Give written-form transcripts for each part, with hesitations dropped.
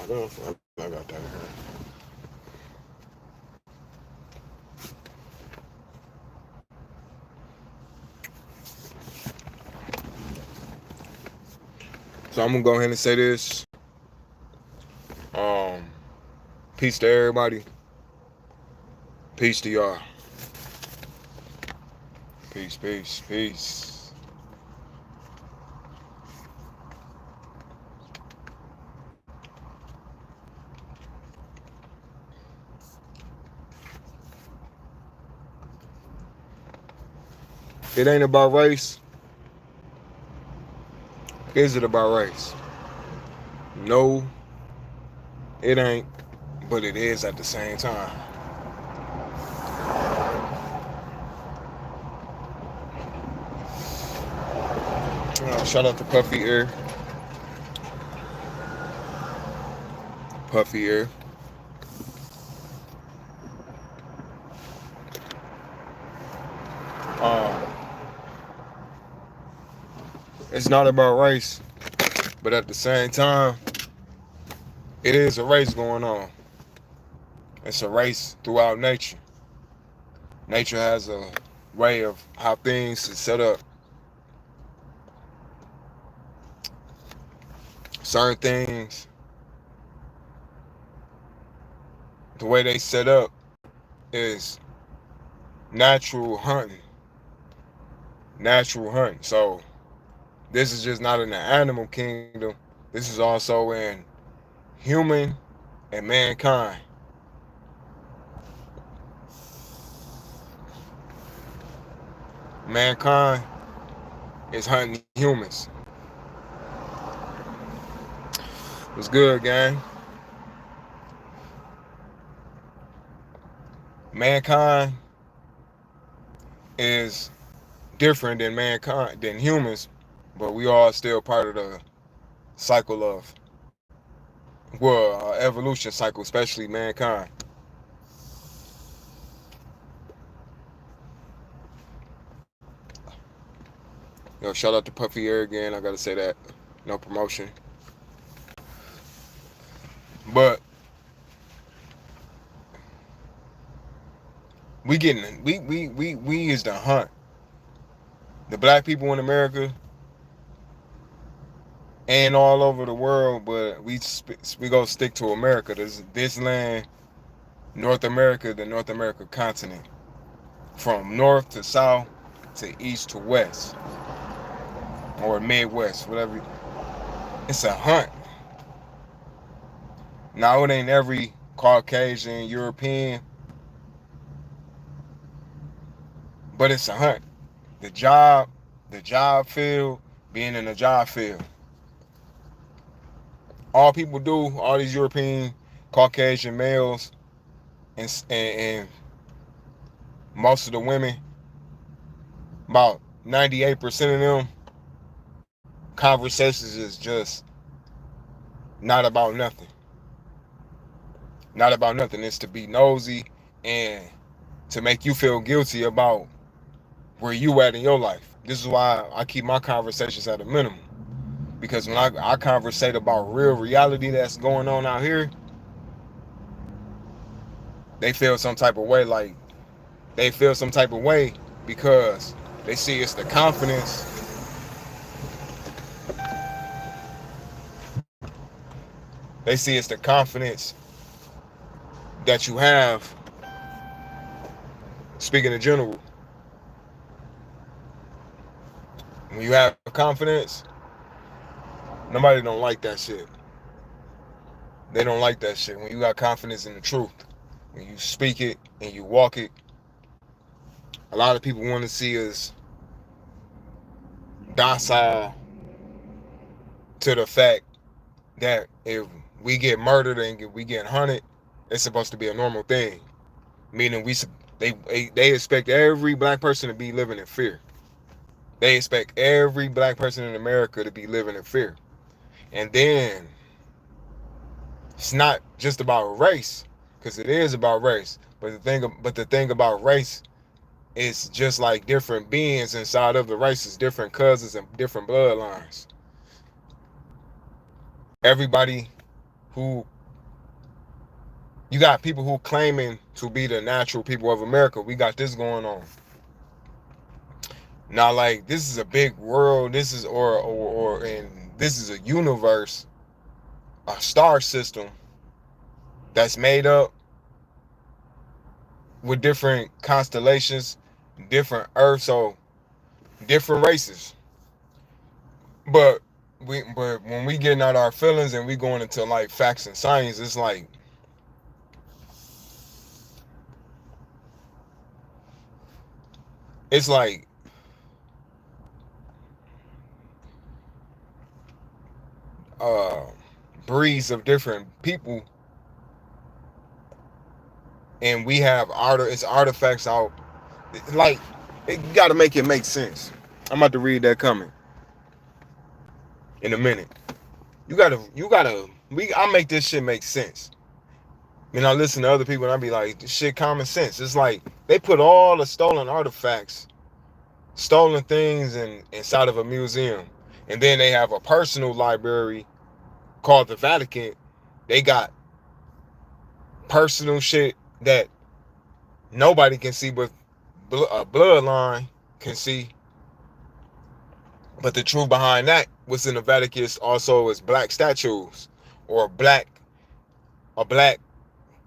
I got that. So I'm gonna go ahead and say this. Um, Peace to everybody. Peace to y'all. Peace, peace, peace. It ain't about race. Is it about race? No, it ain't. But it is at the same time. Shout out to Puffy Ear. Puffy Ear. Um, it's not about race, but at the same time, it is a race going on. It's a race throughout nature. Nature has a way of how things is set up. Certain things, the way they set up is natural hunting. Natural hunting. So this is just not in the animal kingdom. This is also in human and mankind. Mankind is hunting humans. What's good, gang? Mankind is different than humans, but we are still part of the cycle of evolution cycle, especially mankind. Yo, shout out to Puffy Air again. I gotta say that. No promotion. But we is the hunt. The black people in America and all over the world, but we go stick to America. This land, North America, the North America continent, from north to south to east to west, or Midwest, whatever. It's a hunt. Now it ain't every Caucasian, European, but it's a hunt. The job field, being in the job field. All people do, all these European, Caucasian males, and most of the women, about 98% of them, conversations is just not about nothing. Not about nothing. It's to be nosy and to make you feel guilty about where you at in your life. This is why I keep my conversations at a minimum. Because when I conversate about real reality that's going on out here, they feel some type of way, because they see it's the confidence. They see it's the confidence that you have, speaking in general. When you have confidence, nobody don't like that shit. They don't like that shit. When you got confidence in the truth, when you speak it and you walk it, a lot of people want to see us docile to the fact that if we get murdered and we get hunted, it's supposed to be a normal thing. Meaning they expect every black person to be living in fear. They expect every black person in America to be living in fear. And then it's not just about race, because it is about race. But the thing about race is just like different beings inside of the races, different cousins and different bloodlines. Everybody who You got people who claiming to be the natural people of America. We got this going on. Now, like, this is a big world. This is and this is a universe, a star system that's made up with different constellations, different Earths, so different races. But but when we getting out our feelings and we going into like facts and science, it's like uh breeds of different people, and we have it's artifacts out. Like, it got to make it make sense. I'm about to read that comment in a minute. I make this shit make sense. I listen to other people and I be like, this shit common sense. It's like they put all the stolen artifacts, stolen things inside of a museum. And then they have a personal library called the Vatican. They got personal shit that nobody can see, but a bloodline can see. But the truth behind that, what's in the Vatican also is black statues, or a black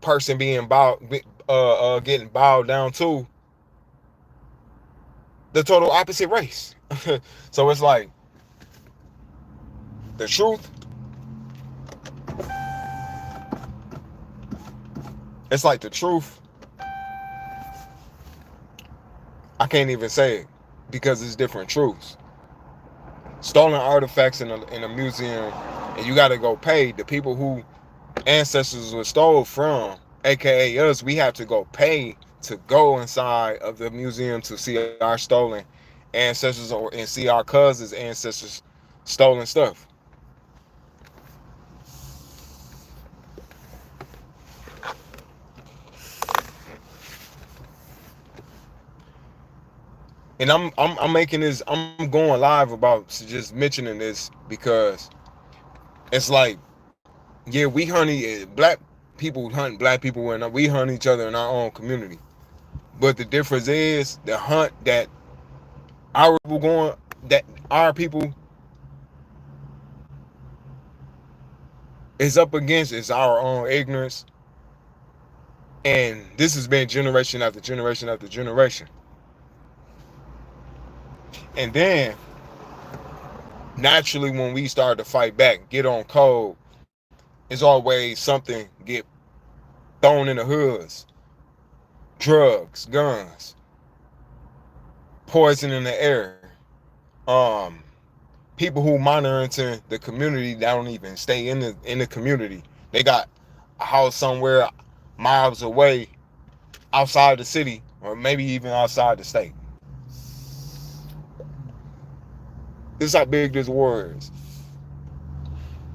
person being getting bowed down to the total opposite race. So it's like the truth. It's like the truth. I can't even say it because it's different truths. Stolen artifacts in a museum, and you got to go pay the people who ancestors were stole from, aka us. We have to go pay to go inside of the museum to see our stolen ancestors and see our cousins' ancestors' stolen stuff. And I'm going live about just mentioning this because it's like, yeah, black people hunt black people, and we hunt each other in our own community. But the difference is the hunt that our people is up against is our own ignorance. And this has been generation after generation after generation. And then naturally, when we start to fight back, get on code, it's always something get thrown in the hoods. Drugs, guns, poison in the air. People who monitoring the community that don't even stay in the community. They got a house somewhere miles away, outside the city, or maybe even outside the state. This is how big this war is.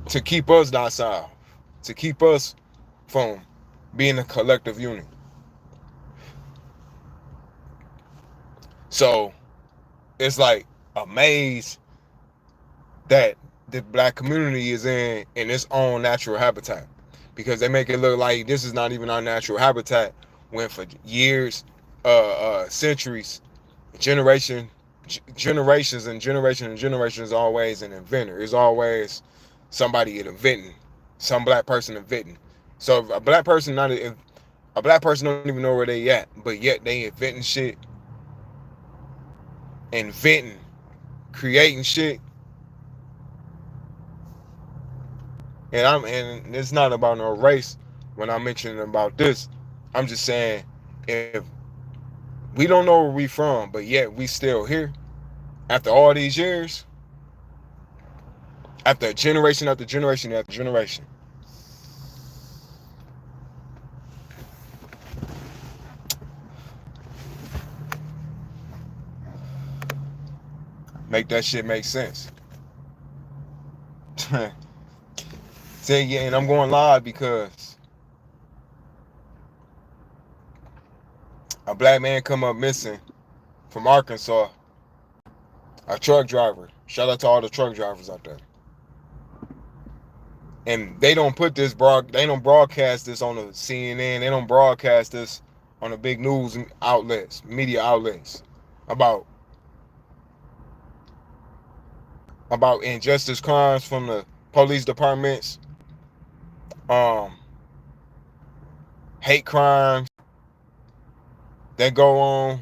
To keep us docile, to keep us from being a collective unit. So it's like a maze that the black community is in its own natural habitat, because they make it look like this is not even our natural habitat, when for years, centuries, generations and generations always an inventor. It's always somebody inventing, some black person inventing. So if a black person don't even know where they at, but yet they inventing shit, inventing, creating shit. And it's not about no race when I'm mentioning about this. I'm just saying, if we don't know where we from, but yet we still here after all these years, after generation after generation after generation. Make that shit make sense. Say again, and I'm going live because a black man come up missing from Arkansas. A truck driver. Shout out to all the truck drivers out there. And they don't broadcast this on the CNN, they don't broadcast this on the big news outlets, media outlets, about injustice crimes from the police departments, um, hate crimes that go on,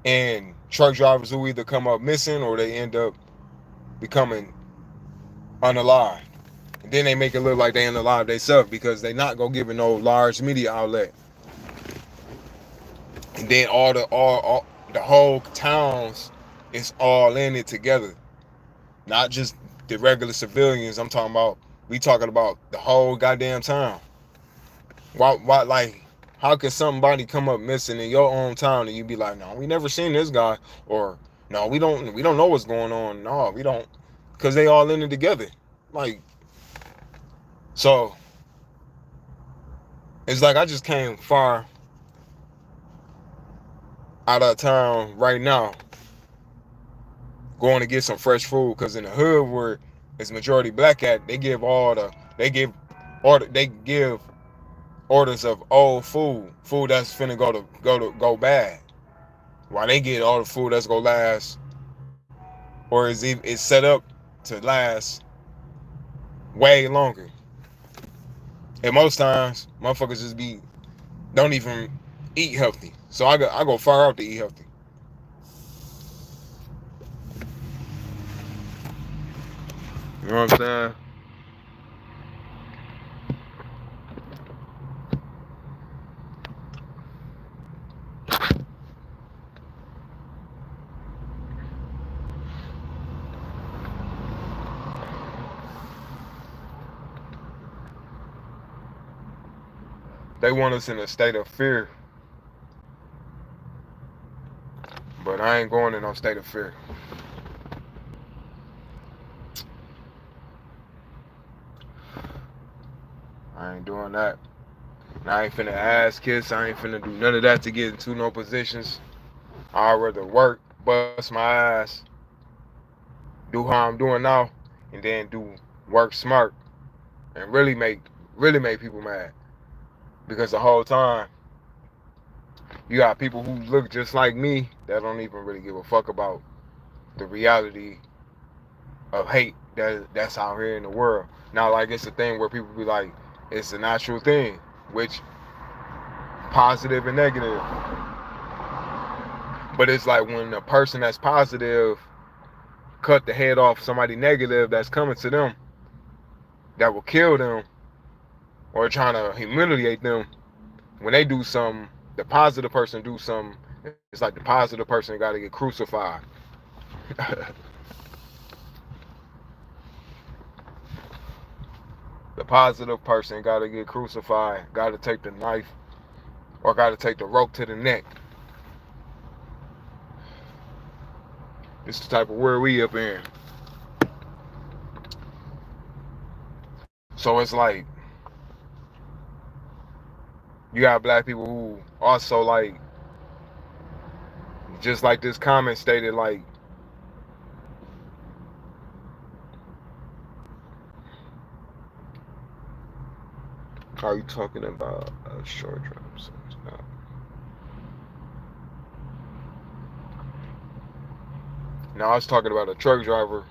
and truck drivers who either come up missing or they end up becoming unalive. And then they make it look like they unalive themselves because they not gonna give it no large media outlet. And then all the whole towns is all in it together. Not just the regular civilians. We talking about the whole goddamn town. Why like how can somebody come up missing in your own town and you be like, no, we never seen this guy, or no, we don't know what's going on. No, we don't, because they all in it together. Like, so it's like I just came far out of town right now, going to get some fresh food, because in the hood where it's majority black at, they give orders of old food that's finna go bad, while they get all the food that's gonna last, or it's set up to last way longer. And most times motherfuckers just don't even eat healthy. So I go far out to eat healthy. You know what I'm saying? They want us in a state of fear, but I ain't going in no state of fear. I ain't doing that. And I ain't finna ass kiss. I ain't finna do none of that to get into no positions. I'd rather work, bust my ass, do how I'm doing now, and then do work smart and really make people mad. Because the whole time you got people who look just like me that don't even really give a fuck about the reality of hate that's out here in the world. Now, like, it's a thing where people be like, it's a natural thing, which positive and negative. But it's like when a person that's positive cut the head off somebody negative that's coming to them that will kill them or trying to humiliate them. When they do something, the positive person do something, it's like the positive person got to get crucified. The positive person got to get crucified, got to take the knife, or got to take the rope to the neck. It's the type of world we up in. So it's like you got black people who also, like, just like this comment stated, like, are you talking about a short term? Now I was talking about a truck driver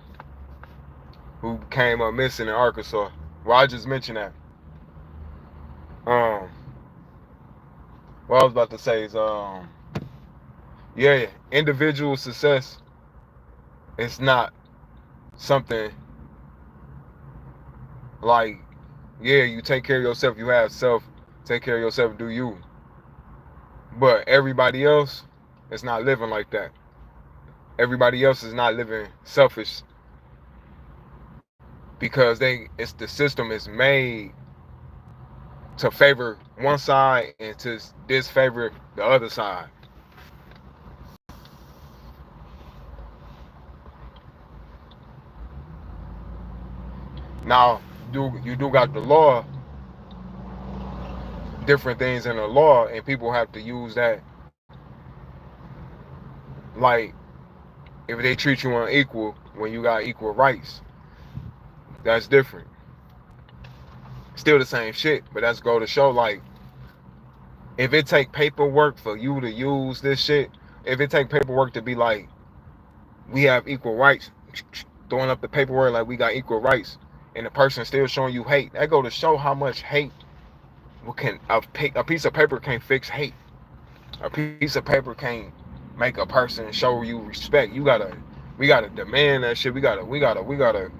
who came up missing in Arkansas. Well, I just mentioned that. Um, what I was about to say is, yeah, individual success is not something like, yeah, you take care of yourself, you have self, take care of yourself, do you. But everybody else is not living like that. Everybody else is not living selfish because the system is made to favor one side and to disfavor the other side. Now, you do got the law, different things in the law, and people have to use that. Like, if they treat you unequal when you got equal rights, That's different. Still the same shit, but that's go to show like if it take paperwork for you to use this shit, if it take paperwork to be like we have equal rights, throwing up the paperwork like we got equal rights, and the person still showing you hate, that go to show how much hate can a piece of paper can't fix hate. A piece of paper can't make a person show you respect. We gotta demand that shit. We gotta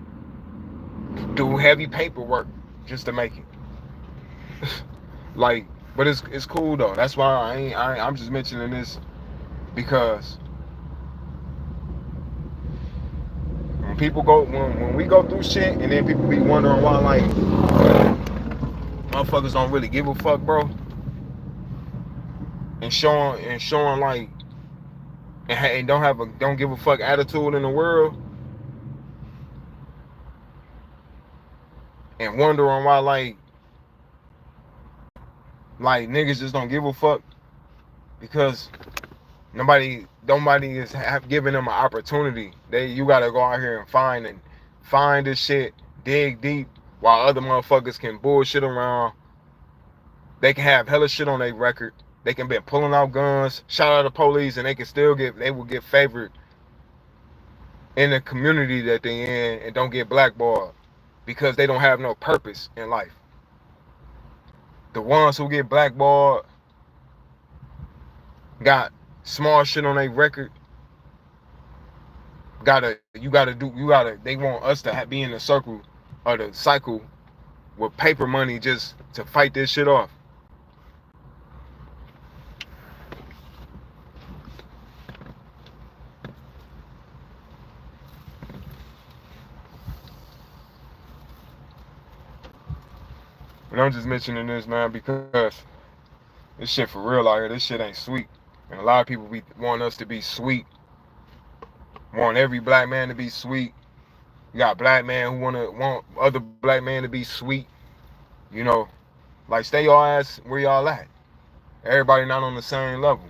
do heavy paperwork just to make it. Like, but it's cool though. That's why I'm just mentioning this because when we go through shit and then people be wondering why like motherfuckers don't really give a fuck, bro, and showing like and don't give a fuck attitude in the world, and wondering why like niggas just don't give a fuck because nobody is giving them an opportunity. You gotta go out here and find this shit, dig deep, while other motherfuckers can bullshit around. They can have hella shit on their record. They can be pulling out guns, shout out the police, and they will get favored in the community that they in and don't get blackballed because they don't have no purpose in life. The ones who get blackballed got small shit on their record. They want us to be in the circle or the cycle with paper money just to fight this shit off. And I'm just mentioning this, man, because this shit for real out here. This shit ain't sweet. And a lot of people want us to be sweet. Want every black man to be sweet. You got black men who want other black men to be sweet. You know, like stay your ass where y'all at. Everybody not on the same level.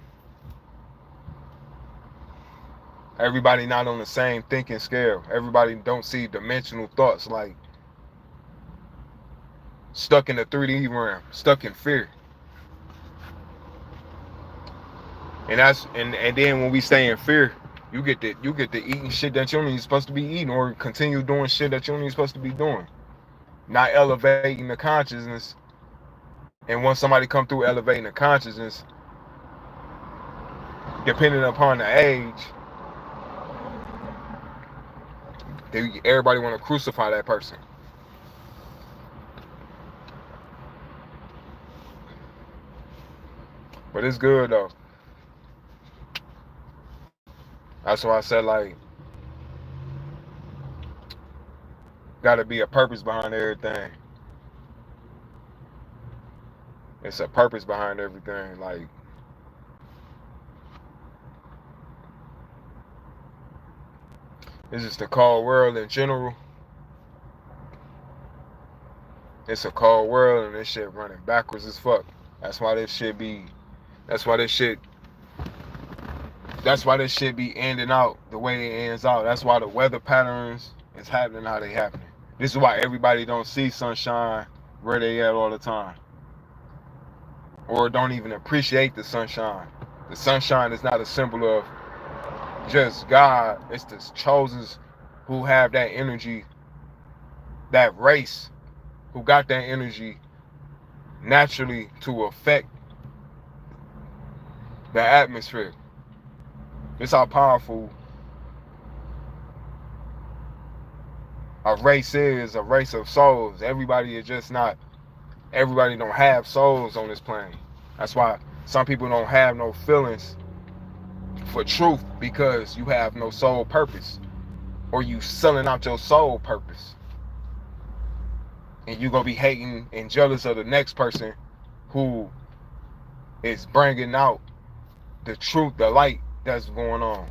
Everybody not on the same thinking scale. Everybody don't see dimensional thoughts, like stuck in the 3D realm, stuck in fear. And then when we stay in fear, you get to eating shit that you ain't even supposed to be eating, or continue doing shit that you ain't even supposed to be doing. Not elevating the consciousness. And once somebody come through elevating the consciousness, depending upon the age, everybody want to crucify that person. But it's good though. That's why I said like, gotta be a purpose behind everything. It's a purpose behind everything. Like, it's just a cold world in general. It's a cold world and this shit running backwards as fuck. That's why this shit be ending out the way it ends out. That's why the weather patterns is happening how they happening. This is why everybody don't see sunshine where they at all the time. Or don't even appreciate the sunshine. The sunshine is not a symbol of just God. It's the chosens who have that energy, that race, who got that energy naturally to affect the atmosphere. It's how powerful a race is, a race of souls. Everybody don't have souls on this planet. That's why some people don't have no feelings for truth, because you have no soul purpose, or you selling out your soul purpose. And you gonna be hating and jealous of the next person who is bringing out the truth, the light that's going on.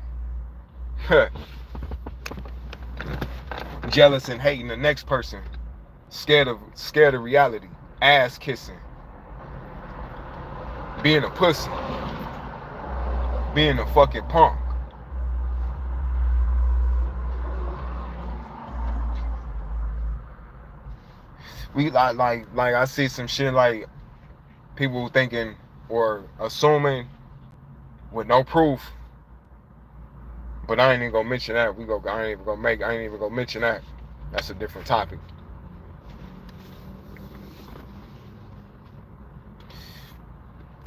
Jealous and hating the next person, scared of reality, ass kissing, being a pussy, being a fucking punk. We like I see some shit like people thinking or assuming with no proof. But I ain't even gonna mention that. I ain't even gonna mention that. That's a different topic.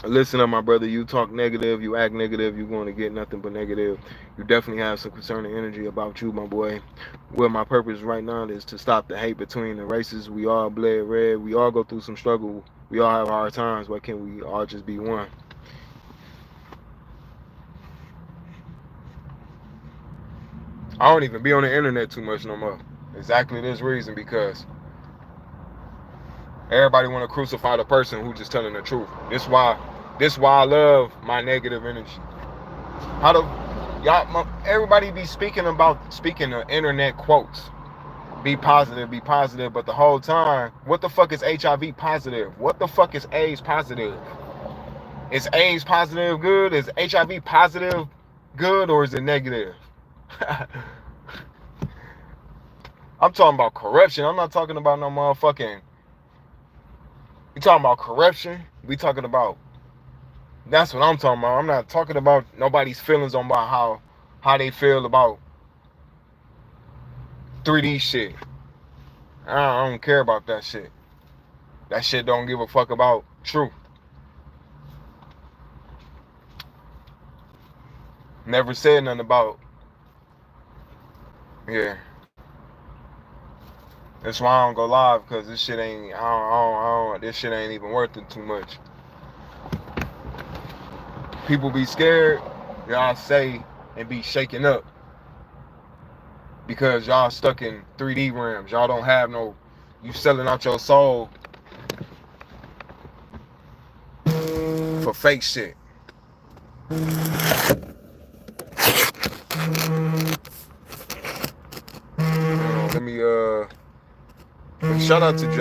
Listen up, my brother. You talk negative, you act negative, you're going to get nothing but negative. You definitely have some concerning energy about you, my boy. Well, my purpose right now is to stop the hate between the races. We all bled red. We all go through some struggle. We all have hard times. Why can't we all just be one? I don't even be on the internet too much no more. Exactly this reason, because everybody want to crucify the person who just telling the truth. This why I love my negative energy. How do y'all? Everybody be speaking the internet quotes. Be positive. But the whole time, what the fuck is HIV positive? What the fuck is AIDS positive? Is AIDS positive good? Is HIV positive good, or is it negative? I'm talking about corruption. I'm not talking about no motherfucking. We talking about corruption. We talking about. That's what I'm talking about. I'm not talking about nobody's feelings on about how they feel about 3D shit. I don't care about that shit. That shit don't give a fuck about truth. Never said nothing about. Yeah. That's why I don't go live, because this shit ain't. This shit ain't even worth it too much. People be scared. Y'all say and be shaken up because y'all stuck in 3D realms. Y'all don't have no. You selling out your soul for fake shit. Let me shout out to Jay.